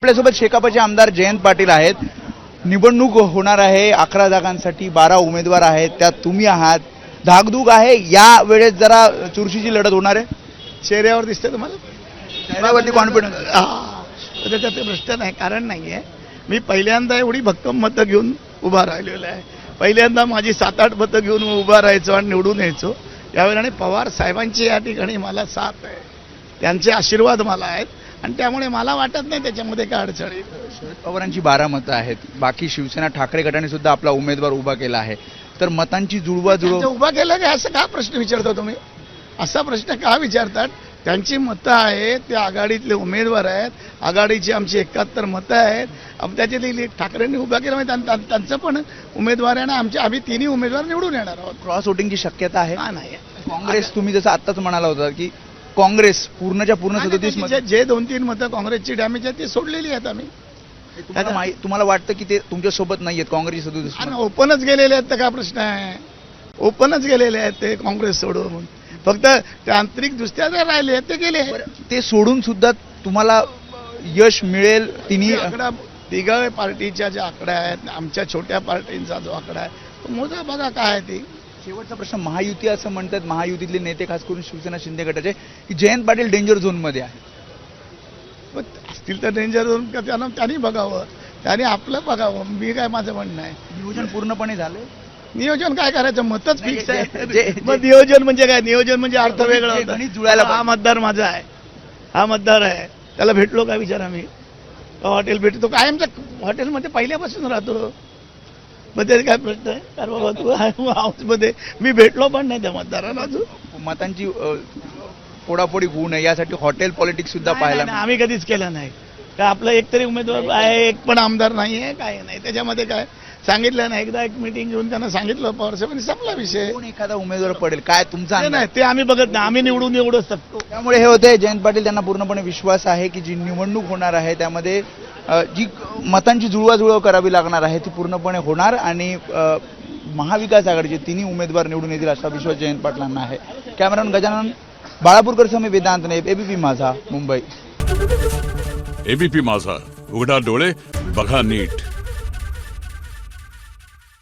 आपल्यासोबत शेकापचे आमदार जयंत पाटील आहेत. निवडणूक होणार आहे 11 जागांसाठी, 12 उमेदवार आहेत, त्यात तुम्ही आहात. धाकधूक आहे, या वेळेस जरा चुरशीची लढत होणार आहे. चेहऱ्यावर दिसते तुम्हाला, चेहऱ्यावरती कॉन्फिडन्स. त्याच्यात ते भ्रष्ट नाही, कारण नाही आहे. मी पहिल्यांदा एवढी भक्कम मतं घेऊन उभा राहिलेलो आहे. पहिल्यांदा माझी 7-8 मतं घेऊन उभा राहायचो आणि निवडून यायचो. यावेळी आणि पवार साहेबांची या ठिकाणी मला साथ आहे, त्यांचे आशीर्वाद मला आहेत आणि त्यामुळे मला वाटत नाही त्याच्यामध्ये काय अडचण येईल. शरद पवारांची 12 मतं आहेत, बाकी शिवसेना ठाकरे गटाने सुद्धा आपला उमेदवार उभा केला आहे. तर मतांची जुळवाजुळव उभा केलं की असं का प्रश्न विचारता तुम्ही? असा प्रश्न का विचारतात? त्यांची मतं आहेत, ते आघाडीतले उमेदवार आहेत, आघाडीची आमची 71 मतं आहेत. त्याच्यातली ठाकरेंनी उभा केला म्हणजे त्यांचं पण उमेदवार आहे ना, आम्ही तिन्ही उमेदवार निवडून येणार आहोत. क्रॉस वोटिंगची शक्यता आहे. नाही काँग्रेस, तुम्ही जसं आत्ताच म्हणाला होता की काँग्रेस पूर्णच्या पूर्ण 37 मतं, जे 2-3 मतं काँग्रेसची डॅमेज आहेत ती सोडलेली आहेत आम्ही. तुम्हाला वाटतं की ते तुमच्या सोबत नाहीयेत काँग्रेसची 37 आणि मतं? ओपनच गेलेले आहेत तर काय प्रश्न आहे? ओपनच गेलेले आहेत ते काँग्रेस सोडून, फक्त तांत्रिकदृष्ट्या जे राहिले आहेत ते गेले. ते सोडून सुद्धा तुम्हाला यश मिळेल. तिन्ही आकडा तिघा पार्टीच्या ज्या आकडा आहेत, आमच्या छोट्या पार्टींचा जो आकडा आहे तो मोजा बघा काय आहे ते. शेवटचा प्रश्न, महायुती असं म्हणतात, महायुतीतले नेते खास करून शिवसेना शिंदे गटाचे, की जयंत पाटील डेंजर झोनमध्ये आहे. मग असतील तर डेंजर झोन का त्यांनी बघावं, त्यांनी आपलं बघावं. मी काय, माझं म्हणणं आहे नियोजन पूर्णपणे झालं. नियोजन काय करायचं, मतच फिक्स आहे. जे- मग नियोजन म्हणजे काय? नियोजन म्हणजे अर्थ वेगळा जे होता. गणित जुळायला हा मतदार माझा आहे, हा मतदार आहे, त्याला भेटलो का विचार आम्ही? हॉटेल भेटतो कायमच्या हॉटेलमध्ये पहिल्यापासून राहतो. मग ते काय प्रश्न आहे? तर बाबा तू हाऊसमध्ये मी भेटलो पण नाही त्या मतदाराला अजून. मतांची फोडाफोडी होऊ नये यासाठी हॉटेल पॉलिटिक्स सुद्धा नाही, पाहायला नाही, आम्ही कधीच केलं नाही. काय आपलं एकतरी उमेदवार आहे, एक पण आमदार नाही आहे, काय नाही. त्याच्यामध्ये काय सांगितलं नाही, एकदा एक मीटिंग घेऊन त्यांना सांगितलं पवार साहेबांनी, संपला विषय. कोण एखादा उमेदवार पडेल काय तुमचा ते अंदाज? नाही, ते आम्ही बघत नाही, आम्ही निवडून एवढंच शकतो. त्यामुळे हे होते जयंत पाटील, त्यांना पूर्णपणे विश्वास आहे की जी निवडणूक होणार आहे त्यामध्ये जी मतांची जुळवाजुळव करावी लागणार आहे ती पूर्णपणे होणार आणि महाविकास आघाडीचे तिन्ही उमेदवार निवडून येतील असा विश्वास जयंत पाटलांना आहे. कॅमेरामन गजानन बाळापूरकर समेत वेदांत नाईक, एबीपी माझा, मुंबई. एबीपी माझा, उघडा डोळे बघा नीट.